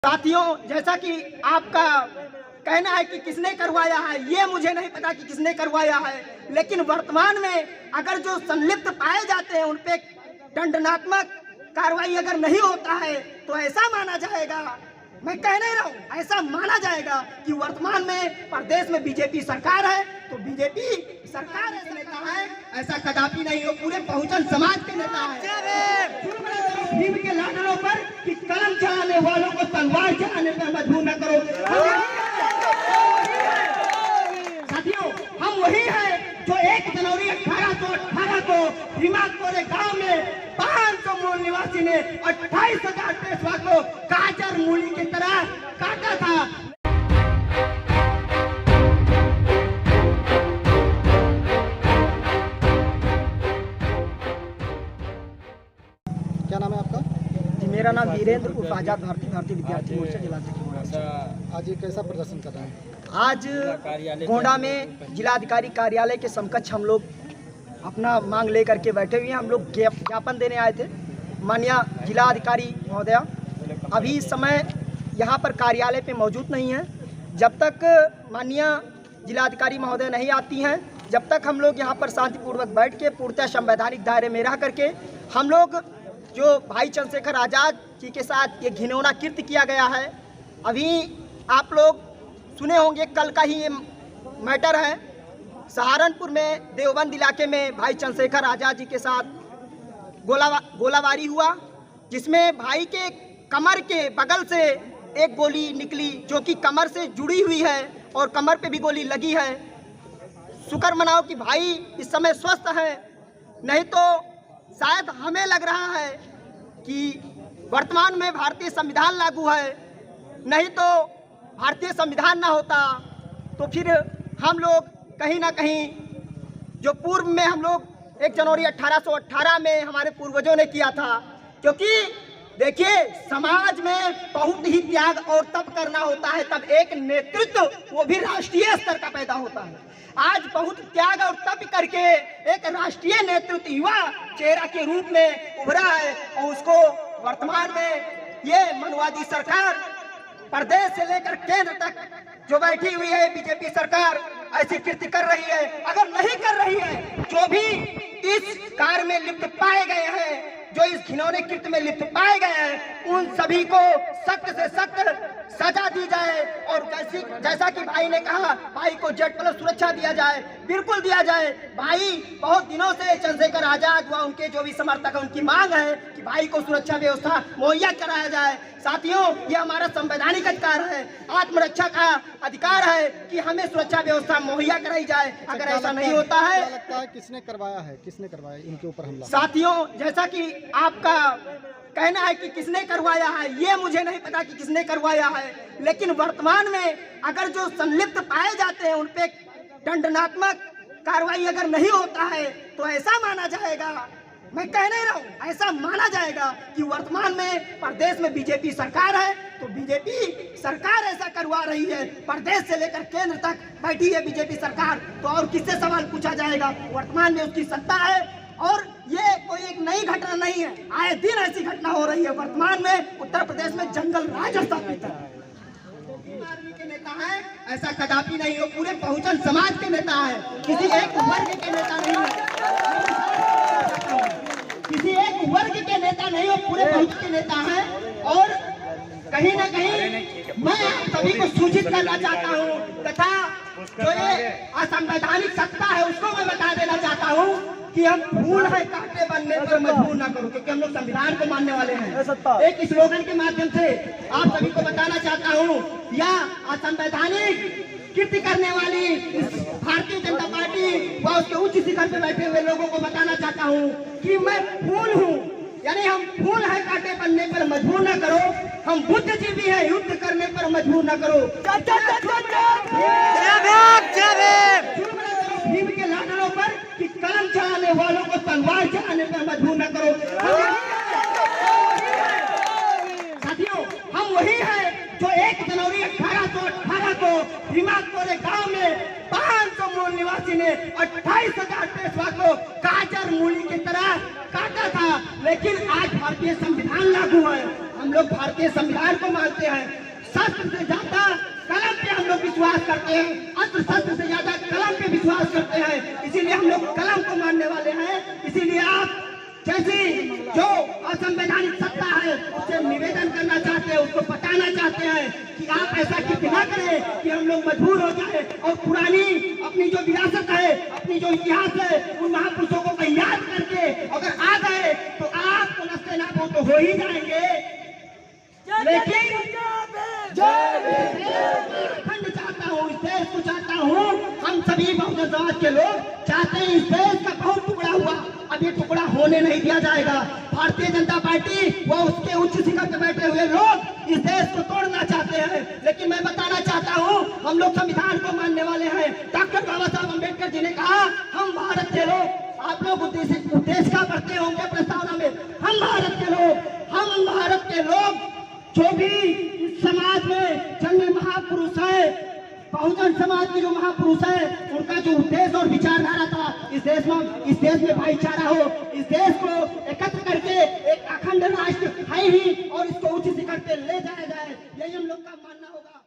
साथियों, जैसा कि आपका कहना है कि किसने करवाया है, ये मुझे नहीं पता कि किसने करवाया है, लेकिन वर्तमान में अगर जो संलिप्त पाए जाते हैं उन पे दंडात्मक कार्रवाई अगर नहीं होता है तो ऐसा माना जाएगा, मैं कह नहीं रहा हूँ, ऐसा माना जाएगा कि वर्तमान में प्रदेश में बीजेपी सरकार है। तो बीजेपी सरकार ऐसा नेता है, ऐसा कदापि नहीं हो, पूरे बहुजन समाज के नेता है। भीम के लाडलों पर कि कलम चलाने वालों को तलवार चलाने पर मजबूर न करो। साथियों, हम वही है जो 1 जनवरी 1818 को भीमाकोरे गांव में 500 मूल निवासी ने 28,000 पेशवा को गाजर मूली की तरह काटा था। क्या नाम है आपका? जी, मेरा नाम वीरेंद्र उर्फ आजाद भारतीय विद्यार्थी मोर्चा जिला अध्यक्ष। आज ये कैसा प्रदर्शन कर रहे हैं? आज गोंडा में जिलाधिकारी कार्यालय के समकक्ष हम लोग अपना मांग लेकर के बैठे हुए हैं। हम लोग ज्ञापन देने आए थे। माननीय जिलाधिकारी महोदया अभी इस समय यहाँ पर कार्यालय पे मौजूद नहीं है। जब तक माननीय जिलाधिकारी महोदय नहीं आती हैं, जब तक हम लोग यहाँ पर शांतिपूर्वक बैठ के पूर्णतः संवैधानिक दायरे में रह करके हम लोग जो भाई चंद्रशेखर आज़ाद जी के साथ ये घिनौना कृत्य किया गया है, अभी आप लोग सुने होंगे, कल का ही ये मैटर है। सहारनपुर में देवबंद इलाके में भाई चंद्रशेखर आज़ाद जी के साथ गोलाबारी हुआ, जिसमें भाई के कमर के बगल से एक गोली निकली जो कि कमर से जुड़ी हुई है और कमर पे भी गोली लगी है। शुक्र मनाओ कि भाई इस समय स्वस्थ है, नहीं तो शायद हमें लग रहा है कि वर्तमान में भारतीय संविधान लागू है, नहीं तो भारतीय संविधान ना होता तो फिर हम लोग कहीं ना कहीं जो पूर्व में हम लोग 1 जनवरी 1818 में हमारे पूर्वजों ने किया था, क्योंकि देखिए समाज में बहुत ही त्याग और तप करना होता है, तब एक नेतृत्व वो भी राष्ट्रीय स्तर का पैदा होता है। आज बहुत त्याग और तप करके एक राष्ट्रीय नेतृत्व युवा चेहरा के रूप में उभरा है और उसको वर्तमान में ये मनवादी सरकार प्रदेश से लेकर केंद्र तक जो बैठी हुई है बीजेपी सरकार ऐसी कृत्य कर रही है। अगर नहीं कर रही है, जो भी इस कार्य में लिप्त पाए गए हैं, जो इस घिनौने कृत्य में लिप्त पाए गए हैं, उन सभी को सख्त से सख्त सजा दी जाए। और जैसा कि भाई ने कहा, भाई को Z+ सुरक्षा दिया जाए, बिल्कुल दिया जाए। भाई बहुत दिनों से चंद्रशेखर आजाद व उनके जो भी समर्थक हैं, उनकी मांग है कि भाई को सुरक्षा व्यवस्था मुहैया कराया जाए। साथियों, ये हमारा संवैधानिक अधिकार है, आत्मरक्षा का अधिकार है कि हमें सुरक्षा व्यवस्था मुहैया कराई जाए। अगर ऐसा नहीं होता है, क्या लगता है किसने करवाया है, किसने करवाया इनके ऊपर हमला? साथियों, जैसा कि आपका कहना है कि किसने करवाया है, ये मुझे नहीं पता कि किसने करवाया है, लेकिन वर्तमान में अगर जो संलिप्त पाए जाते हैं उन पे दंडात्मक कार्रवाई अगर नहीं होता है तो ऐसा माना जाएगा, मैं कह नहीं रहा हूँ, ऐसा माना जाएगा कि वर्तमान में प्रदेश में बीजेपी सरकार है। तो बीजेपी सरकार ऐसा करवा रही है, प्रदेश से लेकर केंद्र तक बैठी है बीजेपी सरकार, तो और किससे सवाल पूछा जाएगा? वर्तमान में उसकी सत्ता है और ये कोई एक नई घटना नहीं है, आए दिन ऐसी घटना हो रही है। वर्तमान में उत्तर प्रदेश में जंगल राज स्थापित है। के नेता है, ऐसा कदापि नहीं हो, पूरे बहुजन समाज के नेता है, किसी एक वर्ग के नेता नहीं है, किसी एक वर्ग के नेता नहीं हो, पूरे बहुजन के नेता है। और कहीं ना कहीं मैं आप सभी को सूचित करना चाहता हूँ तथा जो ये असंवैधानिक सत्ता है उसको मैं बता देना चाहता हूँ कि हम फूल है कांटे बनने पर मजबूर ना करो, क्योंकि हम लोग संविधान को मानने वाले हैं। एक स्लोगन के माध्यम से आप सभी को बताना चाहता हूँ, या असंवैधानिक कृत्य करने वाली भारतीय जनता पार्टी व उसके उच्च शिखर पे बैठे हुए लोगों को बताना चाहता हूँ कि मैं फूल हूँ, यानी हम फूल है कांटे बनने पर मजबूर ना करो, हम बुद्धिजीवी है युद्ध करने पर मजबूर ना करो। भीम के लाडलों पर कि कलम चलाने वालों को तलवार चलाने पर मजबूर न करो। साथियों, हम वही है जो 1 जनवरी 1818 को भीमाकोरे गांव में 500 मूल निवासी ने 28,000 पेशवा को गाजर मूली की तरह काटा था, लेकिन आज भारतीय संविधान लागू है। हम हम लोग भारतीय संविधान को मानते हैं। शस्त्र से ज्यादा कलम पे हम लोग विश्वास करते हैं, अस्त्र शस्त्र से ज्यादा कलम पे विश्वास करते हैं। इसीलिए हम लोग कलम को मानने वाले हैं। इसीलिए आप जैसी जो असंवैधानिक सत्ता है उससे निवेदन करना चाहते हैं, उसको बताना चाहते हैं कि आप ऐसा कितना करें कि हम लोग मजबूर हो जाए और पुरानी अपनी जो विरासत है, अपनी जो इतिहास है, उन महापुरुषों को याद करके अगर आ गए तो आपको नस्ते नाबू तो हो ही जाएंगे। लेकिन खंड चाहता हूँ, इस देश को चाहता हूँ, हम सभी बहुजन समाज के लोग चाहते हैं इस देश का बहुत टुकड़ा हुआ, अब ये टुकड़ा होने नहीं दिया जाएगा। भारतीय जनता पार्टी व उसके उच्च शिखर पर बैठे हुए लोग इस देश को तोड़ना चाहते हैं। लेकिन मैं बताना चाहता हूँ, हम लोग संविधान को मानने वाले हैं। डॉक्टर बाबा साहब अम्बेडकर जी ने कहा, हम भारत के लोग, आप लोग उद्देश्य का पढ़ते होंगे प्रस्तावना में, हम भारत के लोग, हम भारत के लोग जो भी इस समाज में जन्मे महापुरुष है, बहुजन समाज के जो महापुरुष है, उनका जो उद्देश्य और विचारधारा था इस देश में भाईचारा हो, इस देश को एकत्र करके एक अखंड राष्ट्र है ही और इसको उच्च शिखर पे ले जाया जाए, यही हम लोग का मानना होगा।